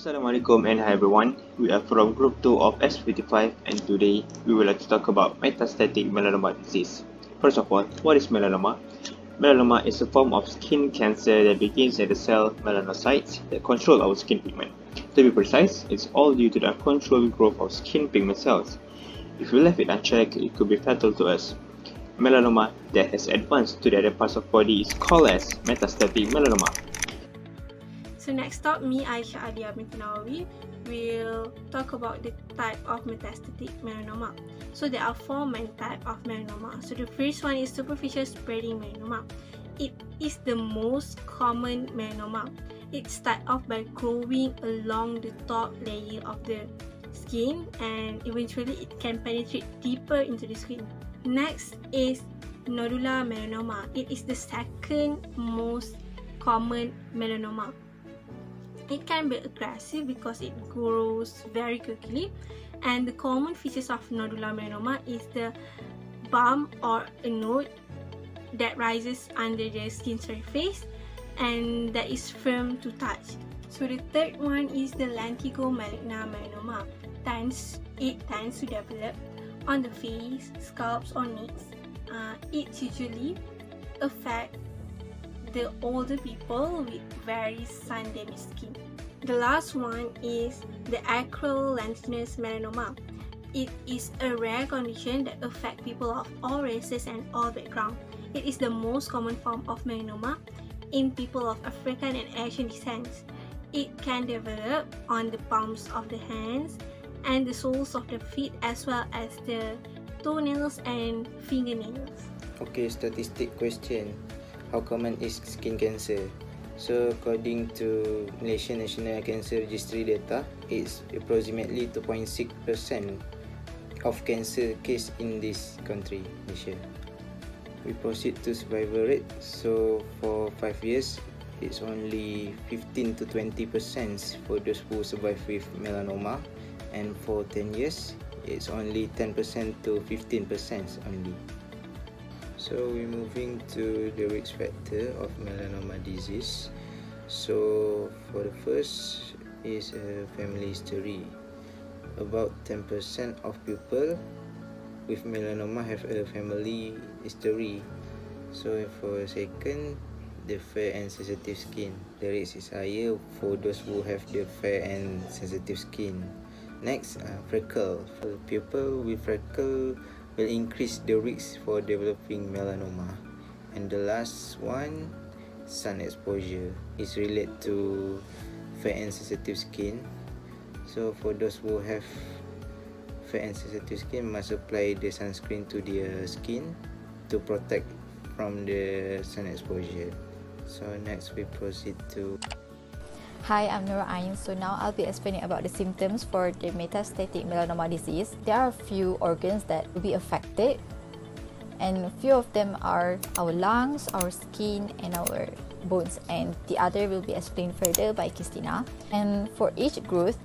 Assalamualaikum and hi everyone. We are from group 2 of S55 and today we would like to talk about metastatic melanoma disease. First of all, what is melanoma? Melanoma is a form of skin cancer that begins at the cell melanocytes that control our skin pigment. To be precise, it's all due to the uncontrolled growth of skin pigment cells. If we left it unchecked, it could be fatal to us. Melanoma that has advanced to the other parts of the body is called as metastatic melanoma. So next up, me, Aisyah will talk about the type of metastatic melanoma. So there are 4 main types of melanoma. So the first one is superficial spreading melanoma. It is the most common melanoma. It starts off by growing along the top layer of the skin and eventually it can penetrate deeper into the skin. Next is nodular melanoma. It is the second most common melanoma. It can be aggressive because it grows very quickly, and the common features of nodular melanoma is the bump or a node that rises under the skin surface and that is firm to touch. So the third one is the lentigo maligna melanoma. It tends to develop on the face, scalps or necks. It usually affects the older people with very sun-damaged skin. The last one is the acral lentiginous melanoma. It is a rare condition that affects people of all races and all backgrounds. It is the most common form of melanoma in people of African and Asian descent. It can develop on the palms of the hands and the soles of the feet as well as the toenails and fingernails. Okay, statistic question. How common is skin cancer? So according to Malaysia National Cancer Registry data, it's approximately 2.6% of cancer case in this country, Malaysia. We proceed to survival rate. So for 5 years, it's only 15 to 20% for those who survive with melanoma, and for 10 years, it's only 10% to 15% only. So we're moving to the risk factor of melanoma disease. So for the first is a family history. About 10% of people with melanoma have a family history. So for second, the fair and sensitive skin. The risk is higher for those who have the fair and sensitive skin. Next, freckle. For people with freckle will increase the risk for developing melanoma. And the last one, sun exposure, is related to fair and sensitive skin. So for those who have fair and sensitive skin, must apply the sunscreen to their skin to protect from the sun exposure. So next we proceed to Hi, I'm Nura Ain. So now I'll be explaining about the symptoms for the metastatic melanoma disease. There are a few organs that will be affected, and a few of them are our lungs, our skin, and our bones, and the other will be explained further by Qistina. And for each group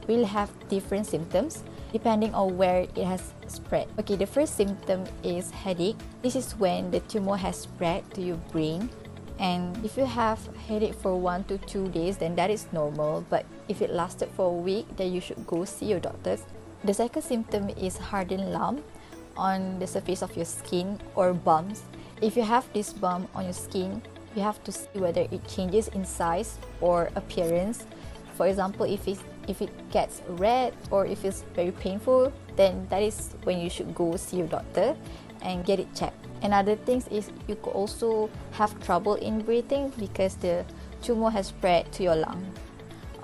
will have different symptoms depending on where it has spread. Okay, the first symptom is headache. This is when the tumor has spread to your brain. And if you have headache for 1 to 2 days, then that is normal. But if it lasted for a week, then you should go see your doctors. The second symptom is hardened lump on the surface of your skin or bumps. If you have this bump on your skin, you have to see whether it changes in size or appearance. For example, if it gets red or if it's very painful, then that is when you should go see your doctor and get it checked. Another thing is you could also have trouble in breathing because the tumor has spread to your lung.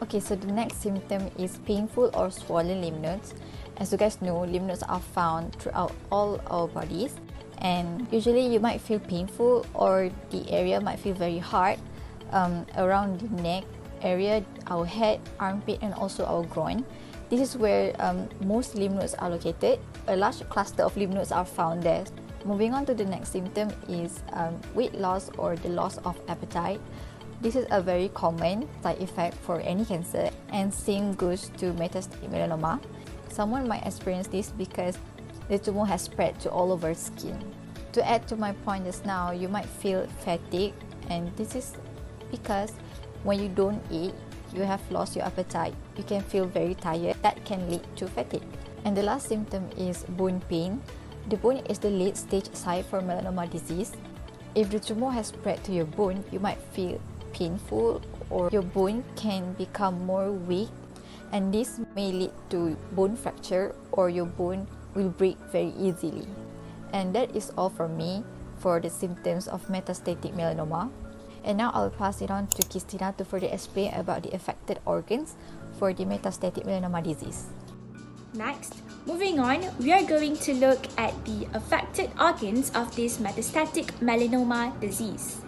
Okay, so the next symptom is painful or swollen lymph nodes. As you guys know, lymph nodes are found throughout all our bodies, and usually you might feel painful or the area might feel very hard around the neck area, our head, armpit, and also our groin. This is where most lymph nodes are located. A large cluster of lymph nodes are found there. Moving on to the next symptom is weight loss or the loss of appetite. This is a very common side effect for any cancer, and same goes to metastatic melanoma. Someone might experience this because the tumor has spread to all over skin. To add to my point just now, you might feel fatigue, and this is because when you don't eat, you have lost your appetite, you can feel very tired. That can lead to fatigue. And the last symptom is bone pain. The bone is the late stage site for melanoma disease. If the tumor has spread to your bone, you might feel painful or your bone can become more weak, and this may lead to bone fracture or your bone will break very easily. And that is all from me for the symptoms of metastatic melanoma. And now I'll pass it on to Qistina to further explain about the affected organs for the metastatic melanoma disease. Next, moving on, we are going to look at the affected organs of this metastatic melanoma disease.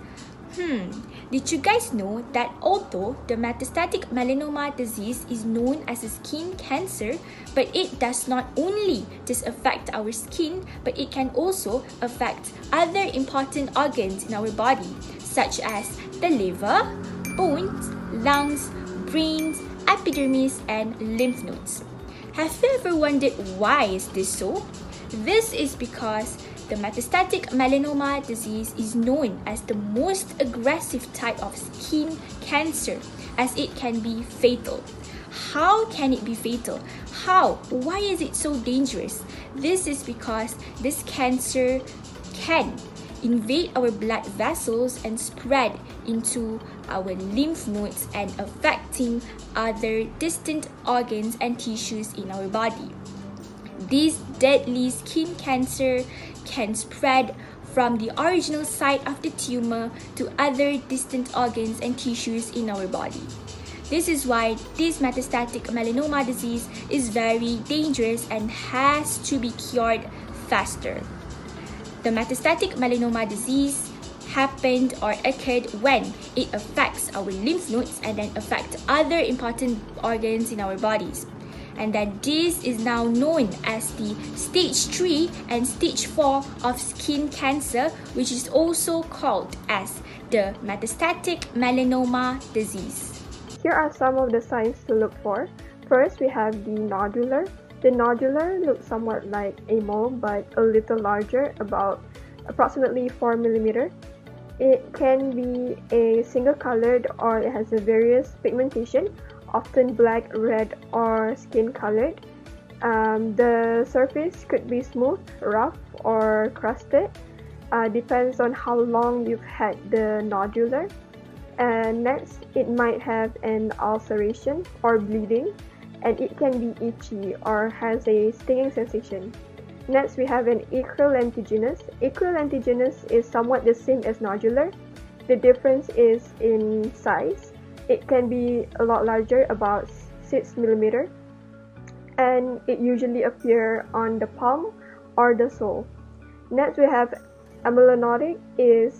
Did you guys know that although the metastatic melanoma disease is known as a skin cancer, but it does not only just affect our skin, but it can also affect other important organs in our body, such as the liver, bones, lungs, brains, epidermis, and lymph nodes. Have you ever wondered why is this so? This is because the metastatic melanoma disease is known as the most aggressive type of skin cancer, as it can be fatal. How can it be fatal? How? Why is it so dangerous? This is because this cancer can invade our blood vessels and spread into our lymph nodes and affecting other distant organs and tissues in our body. This deadly skin cancer can spread from the original site of the tumor to other distant organs and tissues in our body. This is why this metastatic melanoma disease is very dangerous and has to be cured faster. The metastatic melanoma disease happened or occurred when it affects our lymph nodes and then affects other important organs in our bodies. And that this is now known as the stage 3 and stage 4 of skin cancer, which is also called as the metastatic melanoma disease. Here are some of the signs to look for. First, we have the nodular. The nodular looks somewhat like a mole but a little larger, about approximately 4 mm. It can be a single colored or it has a various pigmentation, often black, red, or skin colored. The surface could be smooth, rough, or crusted. Depends on how long you've had the nodular. And next, it might have an ulceration or bleeding, and it can be itchy or has a stinging sensation. Next, we have an acrylanthogenous. Acrylanthogenous is somewhat the same as nodular. The difference is in size. It can be a lot larger, about 6 mm, and it usually appears on the palm or the sole. Next, we have amelanotic. It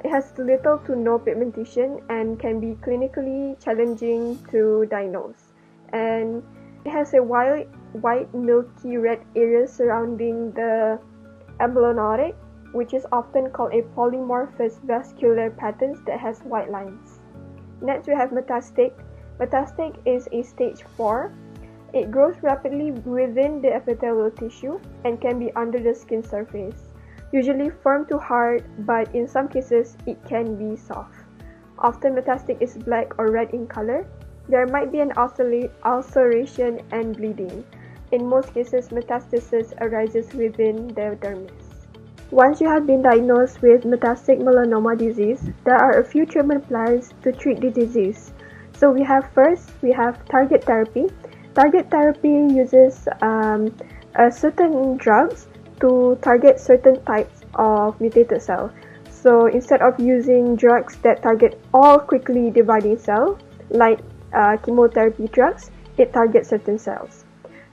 has little to no pigmentation and can be clinically challenging to diagnose. And it has a white milky red area surrounding the amelanotic, which is often called a polymorphous vascular pattern that has white lines. Next, we have metastatic. Metastatic is a stage 4. It grows rapidly within the epithelial tissue and can be under the skin surface, usually firm to hard, but in some cases it can be soft. Often metastatic is black or red in color. There might be an ulceration and bleeding. In most cases, metastasis arises within the dermis. Once you have been diagnosed with metastatic melanoma disease, there are a few treatment plans to treat the disease. So first, we have target therapy. Target therapy uses certain drugs to target certain types of mutated cell. So instead of using drugs that target all quickly dividing cells, like chemotherapy drugs, it targets certain cells.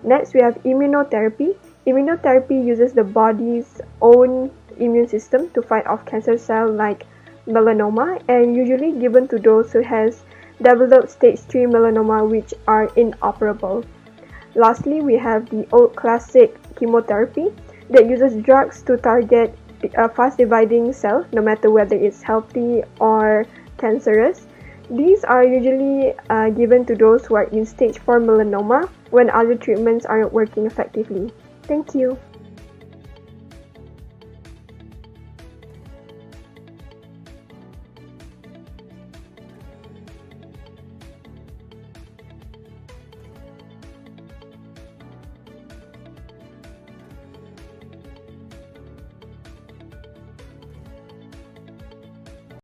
Next, we have immunotherapy. Immunotherapy uses the body's own immune system to fight off cancer cells like melanoma, and usually given to those who has developed stage 3 melanoma which are inoperable. Lastly, we have the old classic chemotherapy that uses drugs to target fast dividing cells, no matter whether it's healthy or cancerous. These are usually given to those who are in stage 4 melanoma when other treatments aren't working effectively. Thank you.